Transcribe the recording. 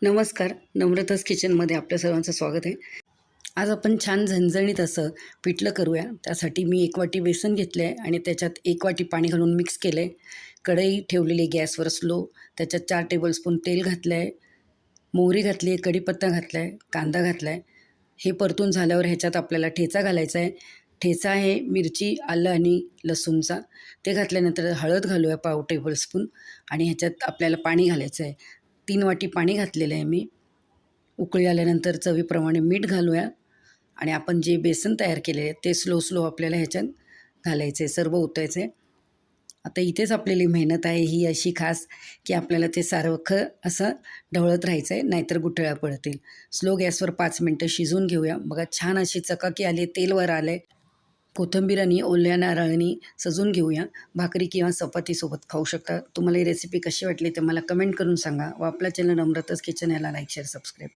नमस्कार, नम्रताच किचनमध्ये आपल्या सर्वांचं स्वागत आहे. आज आपण छान झणझणीत असं पिठलं करूया. त्यासाठी मी 1 वाटी बेसन घेतलं आहे आणि त्याच्यात 1 वाटी पाणी घालून मिक्स केलं आहे. कढई ठेवलेली गॅसवर स्लो, त्याच्यात 4 टेबलस्पून तेल घातलं आहे, मोहरी घातली आहे, कढीपत्ता घातला आहे, कांदा घातला आहे. हे परतून झाल्यावर ह्याच्यात आपल्याला ठेचा घालायचा आहे. ठेचा आहे मिरची, आलं आणि लसूणचा. ते घातल्यानंतर हळद घालूया पाव टेबलस्पून आणि ह्याच्यात आपल्याला पाणी घालायचं आहे. 3 वाटी पाणी घातलेलं आहे मी. उकळी आल्यानंतर चवीप्रमाणे मीठ घालूया आणि आपण जे बेसन तयार केले आहे ते स्लो आपल्याला ह्याच्यात घालायचं आहे, सर्व ओतायचं आहे. आता इथेच आपल्याला मेहनत आहे ही अशी खास की आपल्याला ते सारखं असं ढवळत राहायचं आहे, नाहीतर गुठळ्या पडतील. स्लो गॅसवर 5 मिनटं शिजवून घेऊया. बघा छान अशी चकाकी आली, तेल वर आलं आहे. कोथिंबीर आणि ओल्या नारळाने सजवून घेऊया. भाकरी किंवा चपातीसोबत खाऊ शकता. तुम्हाला ही रेसिपी कशी वाटली ते मला कमेंट करून सांगा व आपल्या चॅनल नम्रताच किचन याला लाईक, शेअर, सबस्क्राईब.